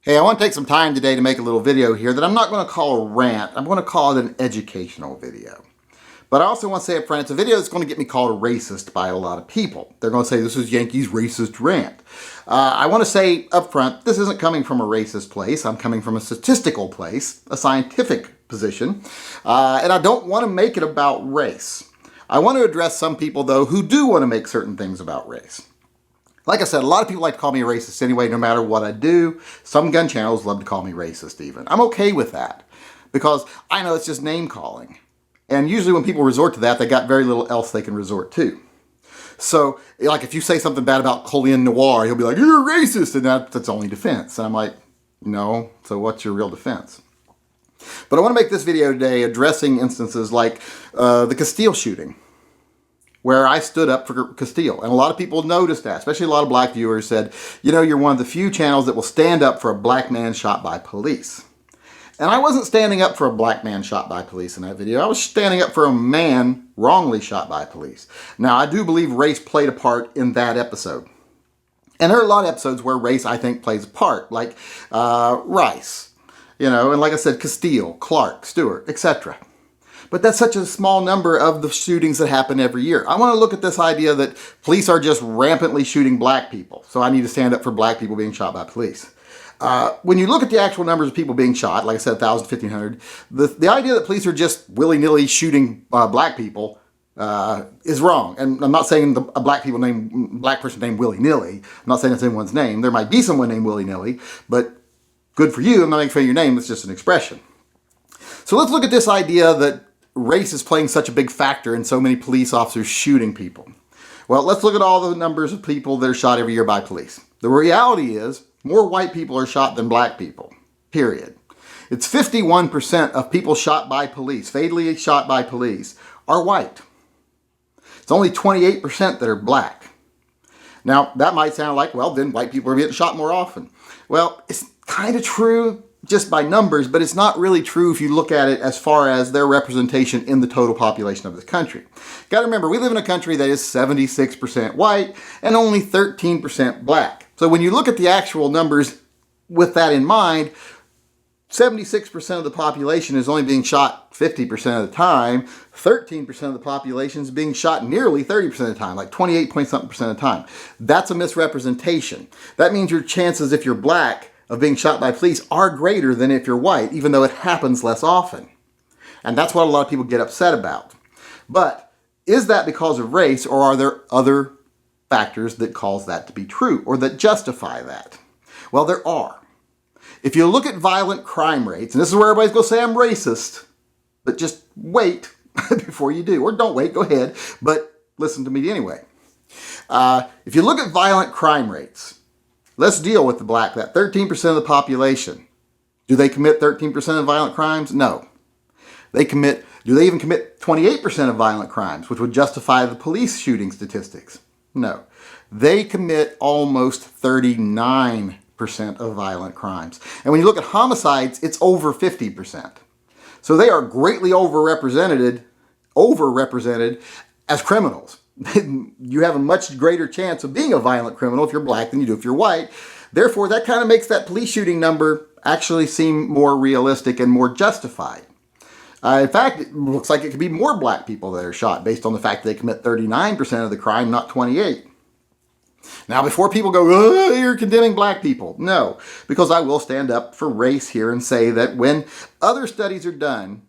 Hey, I want to take some time today to make a little video here that I'm not going to call a rant. I'm going to call it an educational video. But I also want to say up front, it's a video that's going to get me called a racist by a lot of people. They're going to say, this is Yankee's racist rant. I want to say up front, this isn't coming from a racist place. I'm coming from a statistical place, a scientific position. And I don't want to make it about race. I want to address some people, though, who do want to make certain things about race. Like I said, a lot of people like to call me a racist anyway, no matter what I do. Some gun channels love to call me racist even. I'm okay with that because I know it's just name calling. And usually when people resort to that, they got very little else they can resort to. So, like if you say something bad about Colin Noir, he'll be like, you're a racist, and that's only defense. And I'm like, no, so what's your real defense? But I want to make this video today addressing instances like the Castile shooting, where I stood up for Castile. And a lot of people noticed that, especially a lot of black viewers said, you know, you're one of the few channels that will stand up for a black man shot by police. And I wasn't standing up for a black man shot by police in that video. I was standing up for a man wrongly shot by police. Now, I do believe race played a part in that episode. And there are a lot of episodes where race, I think, plays a part, like Rice, you know, and like I said, Castile, Clark, Stewart, etc. But that's such a small number of the shootings that happen every year. I want to look at this idea that police are just rampantly shooting black people. So I need to stand up for black people being shot by police. When you look at the actual numbers of people being shot, like I said, 1,000, 1,500, the idea that police are just willy-nilly shooting black people is wrong. And I'm not saying a black person named willy-nilly. I'm not saying that's anyone's name. There might be someone named willy-nilly, but good for you. I'm not making fun of your name. It's just an expression. So let's look at this idea that race is playing such a big factor in so many police officers shooting people. Well, let's look at all the numbers of people that are shot every year by police. The reality is more white people are shot than black people, period. It's 51% of people shot by police, fatally shot by police, are white. It's only 28% that are black. Now, that might sound like, well, then white people are getting shot more often. Well, it's kind of true just by numbers, but it's not really true if you look at it as far as their representation in the total population of this country. Got to remember, we live in a country that is 76% white and only 13% black. So when you look at the actual numbers with that in mind, 76% of the population is only being shot 50% of the time. 13% of the population is being shot nearly 30% of the time, like 28-point-something% of the time. That's a misrepresentation. That means your chances, if you're black, of being shot by police are greater than if you're white, even though it happens less often. And that's what a lot of people get upset about. But is that because of race, or are there other factors that cause that to be true, or that justify that? Well, there are. If you look at violent crime rates, and this is where everybody's going to say I'm racist, but just wait before you do. Or don't wait, go ahead, but listen to me anyway. If you look at violent crime rates, let's deal with that 13% of the population. Do they commit 13% of violent crimes? No. Do they even commit 28% of violent crimes, which would justify the police shooting statistics? No. They commit almost 39% of violent crimes. And when you look at homicides, it's over 50%. So they are greatly overrepresented as criminals. You have a much greater chance of being a violent criminal if you're black than you do if you're white. Therefore, that kind of makes that police shooting number actually seem more realistic and more justified. In fact, it looks like it could be more black people that are shot based on the fact that they commit 39% of the crime, not 28%. Now, before people go, oh, you're condemning black people. No, because I will stand up for race here and say that when other studies are done,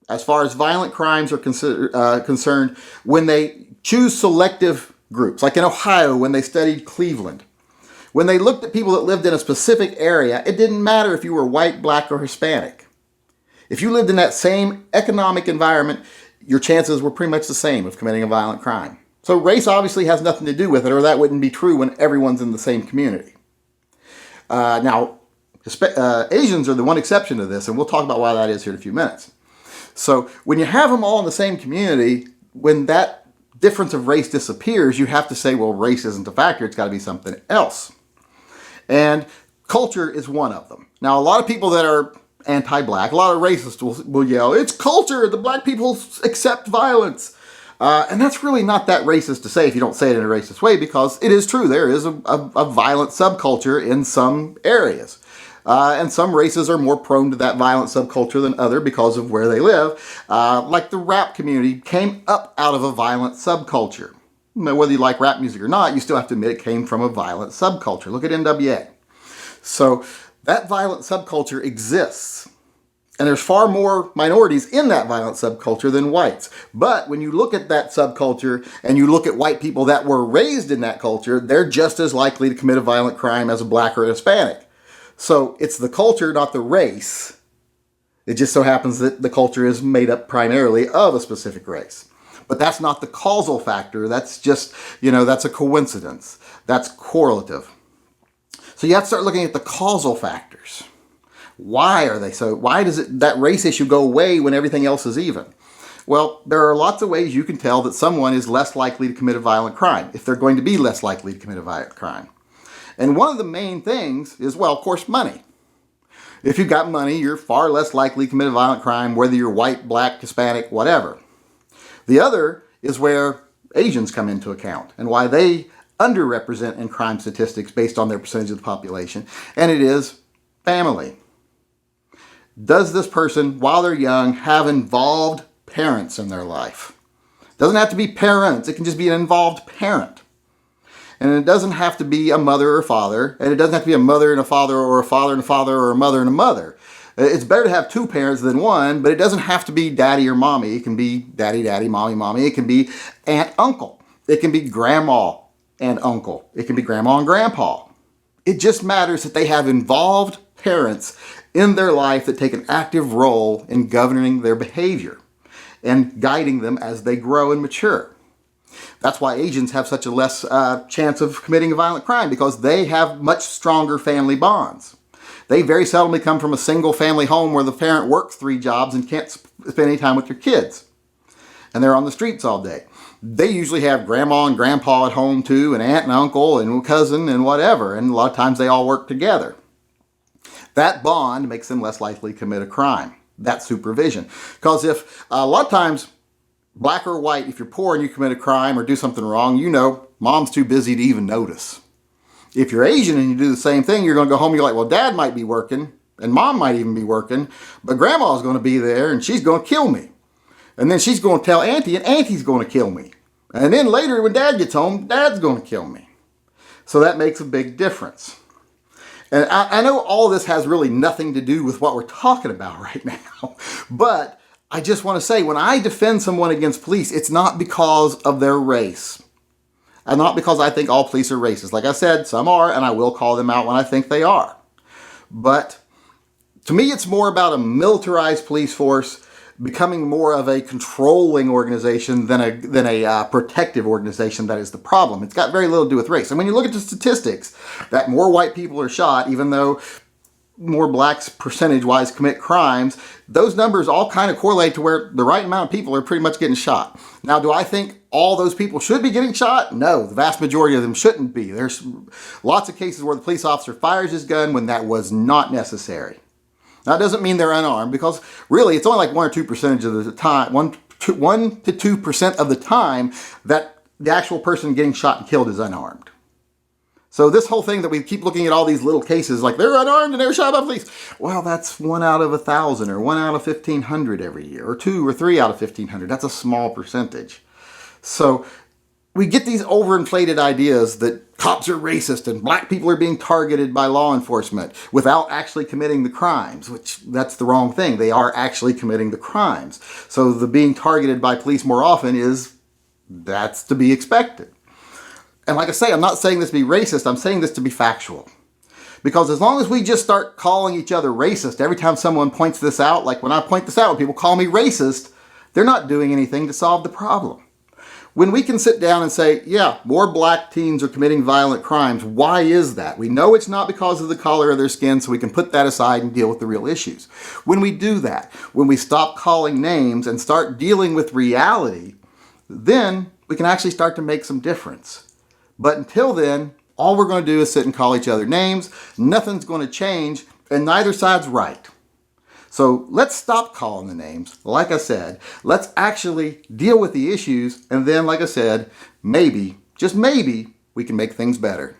as far as violent crimes are concerned, when they choose selective groups, like in Ohio when they studied Cleveland, when they looked at people that lived in a specific area, it didn't matter if you were white, black, or Hispanic. If you lived in that same economic environment, your chances were pretty much the same of committing a violent crime. So race obviously has nothing to do with it, or that wouldn't be true when everyone's in the same community. Now, Asians are the one exception to this, and we'll talk about why that is here in a few minutes. So when you have them all in the same community, when that difference of race disappears, you have to say, well, race isn't a factor, it's got to be something else. And culture is one of them. Now, a lot of people that are anti-black, a lot of racists will yell, it's culture, the black people accept violence. And that's really not that racist to say if you don't say it in a racist way, because it is true. There is a violent subculture in some areas. And some races are more prone to that violent subculture than other because of where they live. Like the rap community came up out of a violent subculture. Whether you like rap music or not, you still have to admit it came from a violent subculture. Look at NWA. So that violent subculture exists. And there's far more minorities in that violent subculture than whites. But when you look at that subculture and you look at white people that were raised in that culture, they're just as likely to commit a violent crime as a black or a Hispanic. So it's the culture, not the race. It just so happens that the culture is made up primarily of a specific race. But that's not the causal factor. That's just, that's a coincidence. That's correlative. So you have to start looking at the causal factors. Why are they so? Why does that race issue go away when everything else is even? Well, there are lots of ways you can tell that someone is less likely to commit a violent crime, if they're going to be less likely to commit a violent crime. And one of the main things is, well, of course, money. If you've got money, you're far less likely to commit a violent crime, whether you're white, black, Hispanic, whatever. The other is where Asians come into account and why they underrepresent in crime statistics based on their percentage of the population, and it is family. Does this person, while they're young, have involved parents in their life? Doesn't have to be parents. It can just be an involved parent. And it doesn't have to be a mother or father. And it doesn't have to be a mother and a father or a father and a father or a mother and a mother. It's better to have two parents than one, but it doesn't have to be daddy or mommy. It can be daddy, daddy, mommy, mommy. It can be aunt, uncle. It can be grandma and uncle. It can be grandma and grandpa. It just matters that they have involved parents in their life that take an active role in governing their behavior and guiding them as they grow and mature. That's why Asians have such a less chance of committing a violent crime, because they have much stronger family bonds. They very seldomly come from a single family home where the parent works 3 jobs and can't spend any time with their kids. And they're on the streets all day. They usually have grandma and grandpa at home too, and aunt and uncle and cousin and whatever. And a lot of times they all work together. That bond makes them less likely to commit a crime. That supervision. Because if a lot of times, black or white, if you're poor and you commit a crime or do something wrong, mom's too busy to even notice. If you're Asian and you do the same thing, you're going to go home and you're like, well, dad might be working and mom might even be working, but grandma's going to be there and she's going to kill me. And then she's going to tell auntie and auntie's going to kill me. And then later when dad gets home, dad's going to kill me. So that makes a big difference. And I know all this has really nothing to do with what we're talking about right now, but I just want to say, when I defend someone against police, it's not because of their race. And not because I think all police are racist. Like I said, some are, and I will call them out when I think they are. But to me, it's more about a militarized police force becoming more of a controlling organization than a protective organization that is the problem. It's got very little to do with race. And when you look at the statistics, that more white people are shot, even though more blacks percentage-wise commit crimes, those numbers all kind of correlate to where the right amount of people are pretty much getting shot. Now, do I think all those people should be getting shot? No, the vast majority of them shouldn't be. There's lots of cases where the police officer fires his gun when that was not necessary. Now, it doesn't mean they're unarmed, because really it's only like 1 or 2% of the time, 1 to 2% of the time that the actual person getting shot and killed is unarmed. So this whole thing that we keep looking at all these little cases like they're unarmed and they were shot by police. Well, that's 1 out of 1,000 or 1 out of 1,500 every year, or 2 or 3 out of 1,500. That's a small percentage. So we get these overinflated ideas that cops are racist and black people are being targeted by law enforcement without actually committing the crimes, which that's the wrong thing. They are actually committing the crimes. So the being targeted by police more often that's to be expected. And like I say, I'm not saying this to be racist, I'm saying this to be factual. Because as long as we just start calling each other racist every time someone points this out, like when I point this out, when people call me racist, they're not doing anything to solve the problem. When we can sit down and say, yeah, more black teens are committing violent crimes, why is that? We know it's not because of the color of their skin, so we can put that aside and deal with the real issues. When we do that, when we stop calling names and start dealing with reality, then we can actually start to make some difference. But until then, all we're going to do is sit and call each other names. Nothing's going to change, and neither side's right. So let's stop calling the names. Like I said, let's actually deal with the issues, and then, like I said, maybe, just maybe, we can make things better.